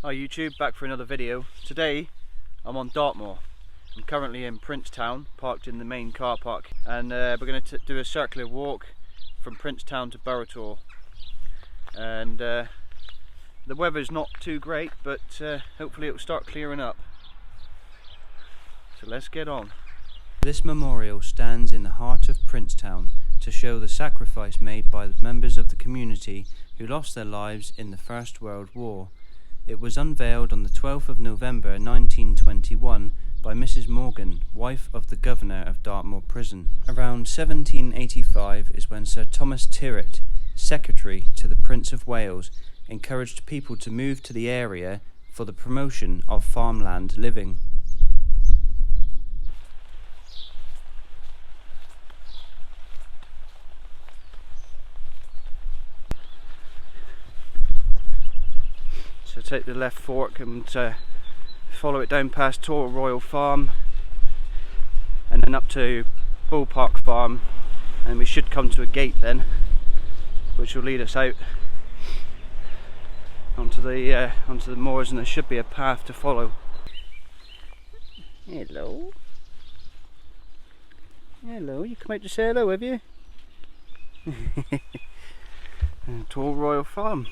Hi YouTube, back for another video. Today I'm on Dartmoor. I'm currently in Princetown, parked in the main car park, and we're going to do a circular walk from Princetown to Burrator. And the weather's not too great, but hopefully it will start clearing up. So let's get on. This memorial stands in the heart of Princetown to show the sacrifice made by the members of the community who lost their lives in the First World War. It was unveiled on the 12th of November 1921 by Mrs. Morgan, wife of the governor of Dartmoor Prison. Around 1785 is when Sir Thomas Tyrwhitt, secretary to the Prince of Wales, encouraged people to move to the area for the promotion of farmland living. So take the left fork and follow it down past Tor Royal Farm and then up to Bull Park Farm, and we should come to a gate then, which will lead us out onto the moors, and there should be a path to follow. Hello. Hello, you come out to say hello, have you? Tor Royal Farm.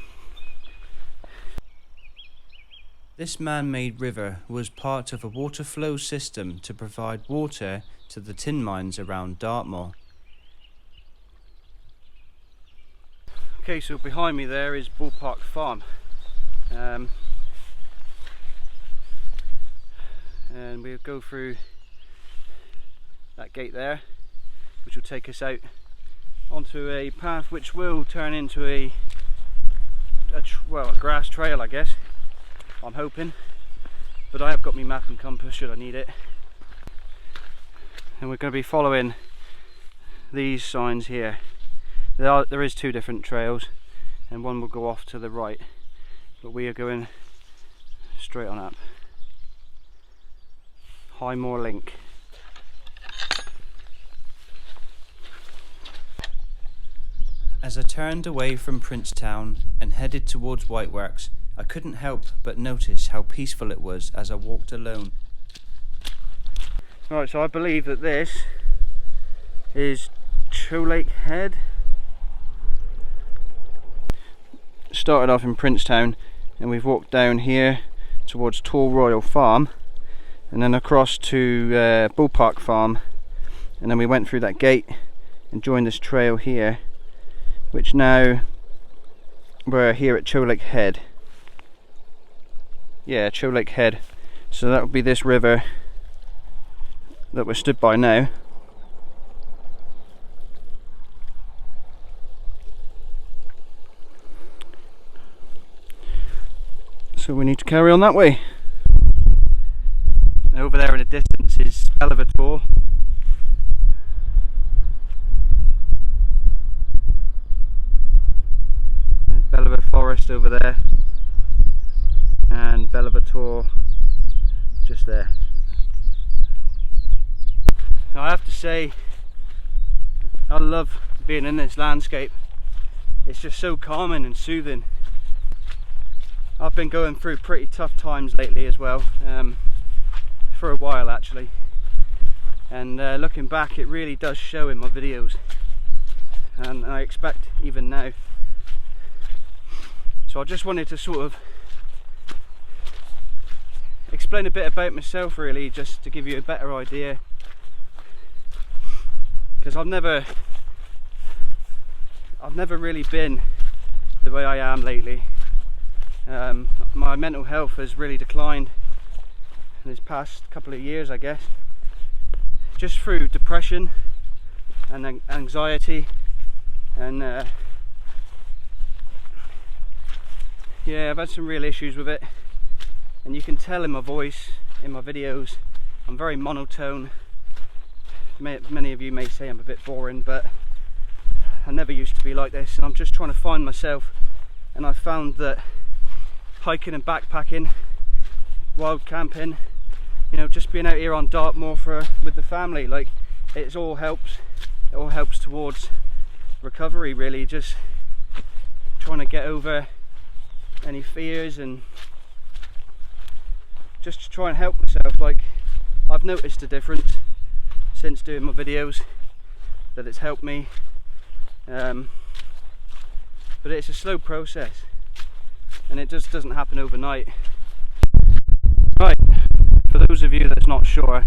This man-made river was part of a water flow system to provide water to the tin mines around Dartmoor. Okay, so behind me there is Bull Park Farm. And we'll go through that gate there, which will take us out onto a path which will turn into a grass trail, I guess. I'm hoping, but I have got my map and compass should I need it. And we're going to be following these signs here. There is two different trails, and one will go off to the right, but we are going straight on up. Highmoor Link. As I turned away from Princetown and headed towards Whiteworks, I couldn't help but notice how peaceful it was as I walked alone. Right, so I believe that this is Cholake Head. Started off in Princetown and we've walked down here towards Tor Royal Farm and then across to Bull Park Farm, and then we went through that gate and joined this trail here, which now we're here at Cholake Head. Yeah, Cholake Head. So that would be this river that we're stood by now. So we need to carry on that way. Over there in the distance is Bellevator. There's Bellevator Forest over there, and Bellevator just there. Now I have to say, I love being in this landscape. It's just so calming and soothing. I've been going through pretty tough times lately as well, for a while actually, and looking back it really does show in my videos, and I expect even now. So I just wanted to sort of explain a bit about myself, really, just to give you a better idea, because I've never really been the way I am lately. My mental health has really declined in this past couple of years, I guess, just through depression and anxiety, and yeah, I've had some real issues with it. And you can tell in my voice, in my videos, I'm very monotone. Many of you may say I'm a bit boring, but I never used to be like this, and I'm just trying to find myself. And I found that hiking and backpacking, wild camping, you know, just being out here on Dartmoor with the family, like, it all helps towards recovery, really. Just trying to get over any fears and just to try and help myself. Like, I've noticed a difference since doing my videos, that it's helped me, but it's a slow process and it just doesn't happen overnight. Right, for those of you that's not sure,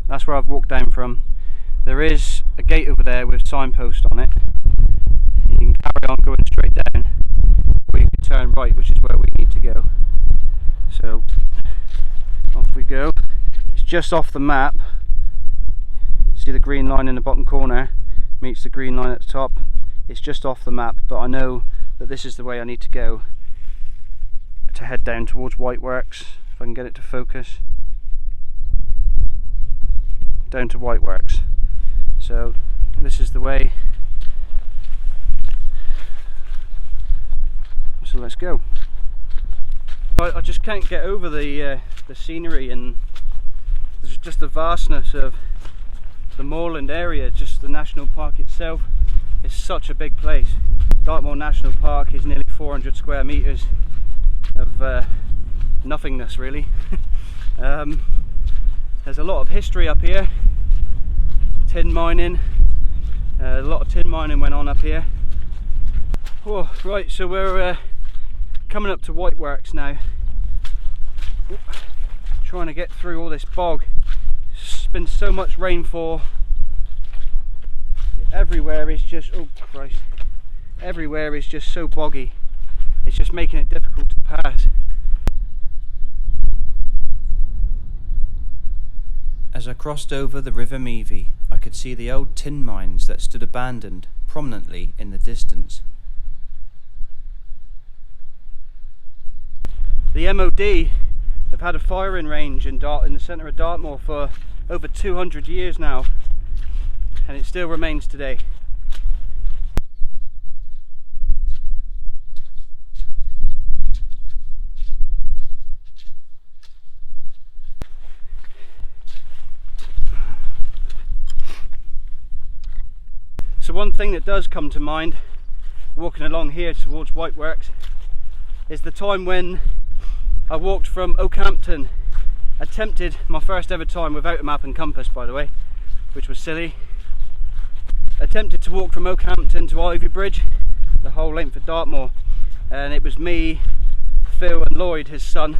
that's where I've walked down from. There is a gate over there with signpost on it. You can carry on going straight down, or you can turn right, which is where we need to go. So off we go. It's just off the map. See the green line in the bottom corner meets the green line at the top. It's just off the map, but I know that this is the way I need to go to head down towards Whiteworks. If I can get it to focus. Down to Whiteworks. So this is the way. So let's go. I just can't get over the scenery, and there's just the vastness of the moorland area. Just the national park itself is such a big place. Dartmoor National Park is nearly 400 square metres of nothingness, really. There's a lot of history up here. Tin mining, a lot of tin mining went on up here. Oh, right, so we're coming up to Whiteworks now. Ooh, trying to get through all this bog. It's been so much rainfall. Everywhere is just, oh Christ, everywhere is just so boggy. It's just making it difficult to pass. As I crossed over the River Meavy, I could see the old tin mines that stood abandoned prominently in the distance. The MOD have had a firing range in the centre of Dartmoor for over 200 years now, and it still remains today. So one thing that does come to mind walking along here towards Whiteworks is the time when I walked from Oakhampton, attempted my first ever time without a map and compass, by the way, which was silly. Attempted to walk from Oakhampton to Ivy Bridge, the whole length of Dartmoor, and it was me, Phil and Lloyd, his son.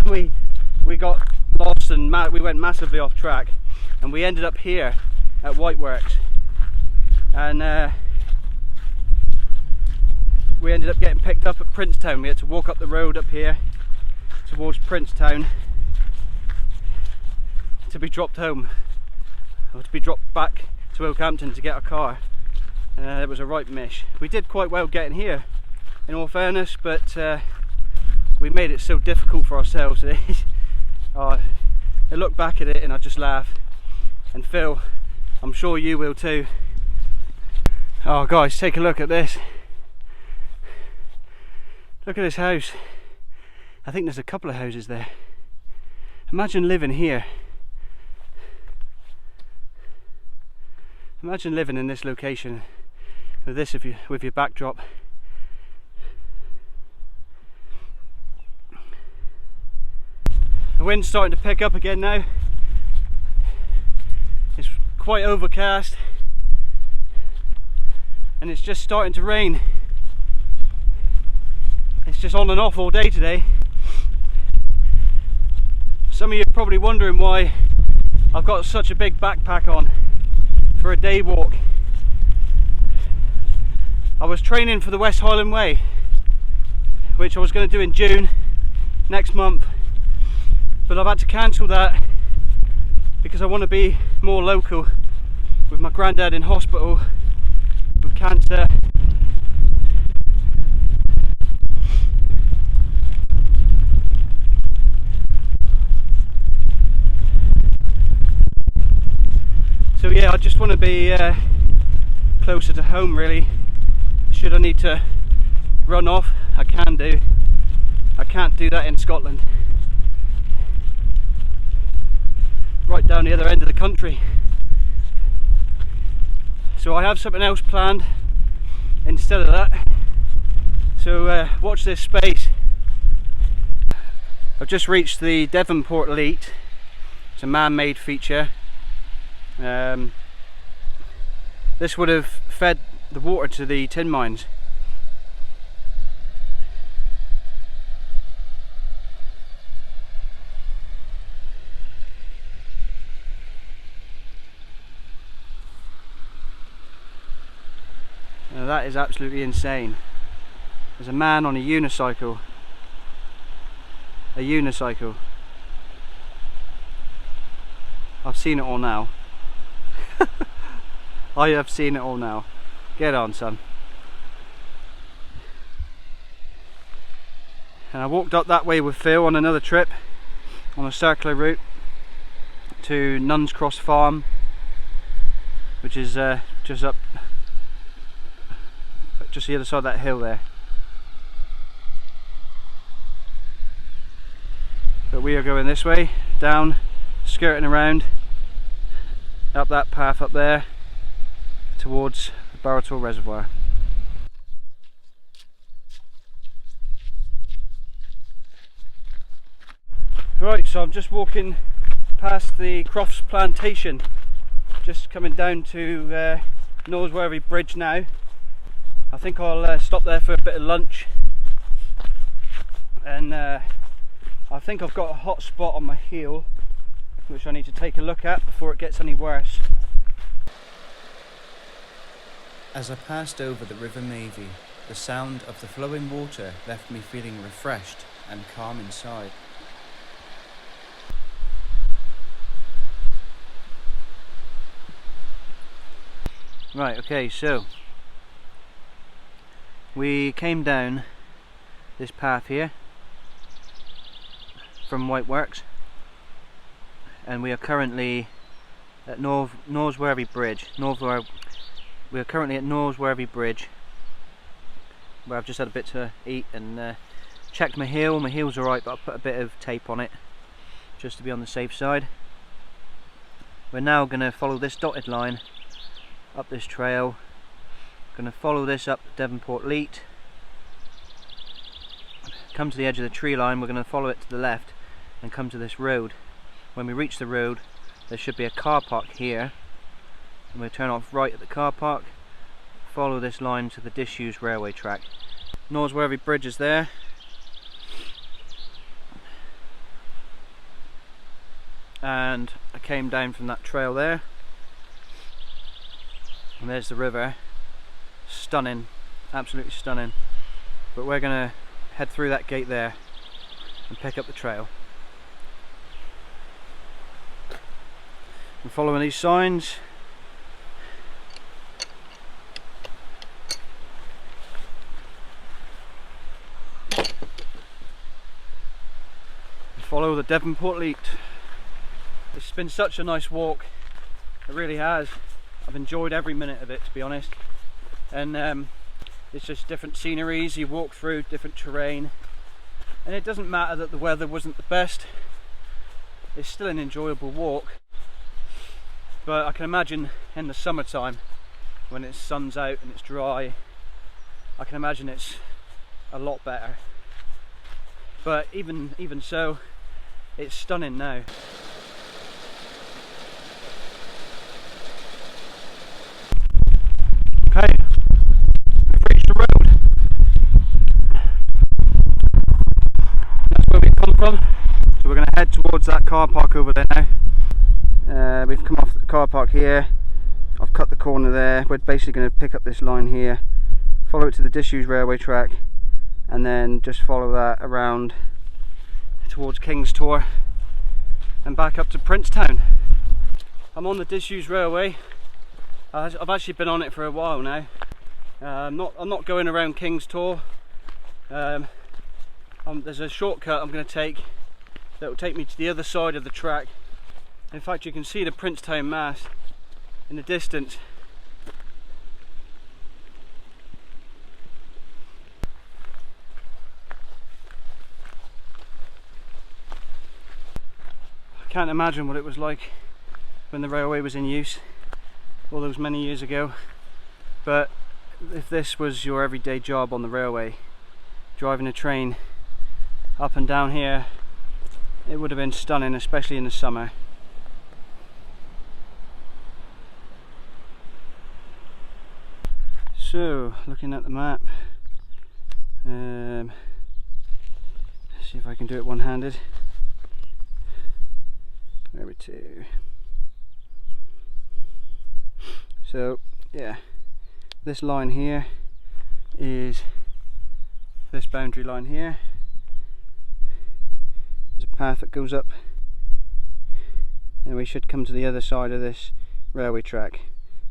We got lost and we went massively off track, and we ended up here at Whiteworks, and we ended up getting picked up at Princetown. We had to walk up the road up here towards Princetown to be dropped home, or to be dropped back to Oakhampton to get a car. It was a right mish. We did quite well getting here, in all fairness, but we made it so difficult for ourselves. I look back at it and I just laugh. And Phil, I'm sure you will too. Oh guys, take a look at this. Look at this house. I think there's a couple of houses there. Imagine living here. Imagine living in this location with this with your backdrop. The wind's starting to pick up again now. It's quite overcast and it's just starting to rain. It's just on and off all day today. Some of you are probably wondering why I've got such a big backpack on for a day walk. I was training for the West Highland Way, which I was going to do in June next month, but I've had to cancel that because I want to be more local with my granddad in hospital with cancer. So yeah, I just want to be closer to home really. Should I need to run off, I can do. I can't do that in Scotland. Right down the other end of the country. So I have something else planned instead of that. So watch this space. I've just reached the Devonport Leat. It's a man-made feature. This would have fed the water to the tin mines. Now that is absolutely insane. There's a man on a unicycle. A unicycle. I've seen it all now. I have seen it all now. Get on, son. And I walked up that way with Phil on another trip, on a circular route to Nuns Cross Farm, which is just the other side of that hill there. But we are going this way, down, skirting around, up that path up there, towards the Burrator Reservoir. Right, so I'm just walking past the Crofts Plantation, just coming down to Knaresworthy Bridge now. I think I'll stop there for a bit of lunch, and I think I've got a hot spot on my heel which I need to take a look at before it gets any worse. As I passed over the River Mavie, the sound of the flowing water left me feeling refreshed and calm inside. Right, okay, so we came down this path here from Whiteworks, and we are currently at Knaresworthy Bridge. We are currently at Knaresworthy Bridge, where I've just had a bit to eat and checked my heel. My heel's alright, but I've put a bit of tape on it just to be on the safe side. We're now going to follow this dotted line up this trail. Going to follow this up Devonport Leat, come to the edge of the tree line. We're going to follow it to the left and come to this road. When we reach the road, there should be a car park here, and we'll turn off right at the car park, follow this line to the disused railway track. Knaresworthy Bridge is there, and I came down from that trail there, and there's the river. Stunning, absolutely stunning. But we're gonna head through that gate there and pick up the trail. I'm following these signs. Follow the Devonport Leat. It's been such a nice walk, it really has. I've enjoyed every minute of it, to be honest. And it's just different sceneries you walk through, different terrain, and it doesn't matter that the weather wasn't the best. It's still an enjoyable walk. But I can imagine in the summertime, when the sun's out and it's dry, I can imagine it's a lot better. But even so, it's stunning now. Okay, we've reached the road. That's where we've come from. So we're going to head towards that car park over there now. We've come off the car park here. I've cut the corner there. We're basically going to pick up this line here, follow it to the disused railway track, and then just follow that around towards King's Tor and back up to Princetown. I'm on the disused railway. I've actually been on it for a while now. I'm not going around King's Tor. There's a shortcut I'm going to take that will take me to the other side of the track. In fact, you can see the Princetown mast in the distance. I can't imagine what it was like when the railway was in use all those many years ago, but if this was your everyday job on the railway, driving a train up and down here, it would have been stunning, especially in the summer. So, looking at the map, let's see if I can do it one-handed. Where are we to? So, yeah, this line here is this boundary line here. There's a path that goes up, and we should come to the other side of this railway track.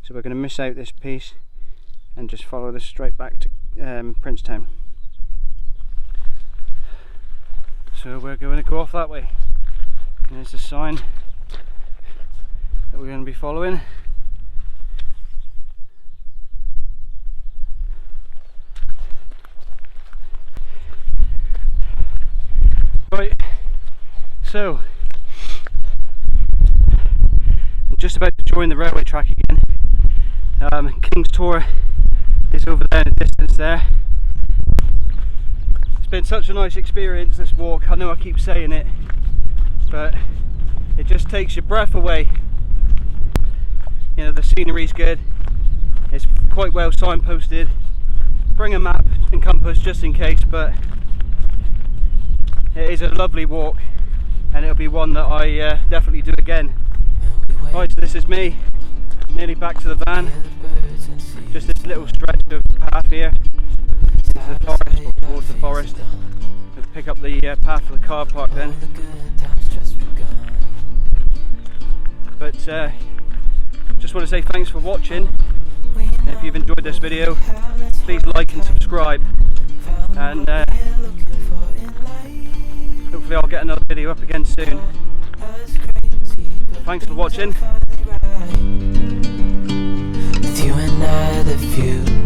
So we're going to miss out this piece and just follow this straight back to Princetown. So we're going to go off that way. And there's a sign that we're going to be following. Right, so I'm just about to join the railway track again. King's Tor is over there in the distance there. It's been such a nice experience, this walk. I know I keep saying it, but it just takes your breath away. You know, the scenery's good, it's quite well signposted. Bring a map and compass just in case, but it is a lovely walk, and it'll be one that I definitely do again. Right, so this is me, nearly back to the van. Just this little stretch of path here into the forest, or towards the forest. We'll pick up the path for the car park then. But just want to say thanks for watching. And if you've enjoyed this video, please like and subscribe. And hopefully I'll get another video up again soon. So thanks for watching. With you and I, the view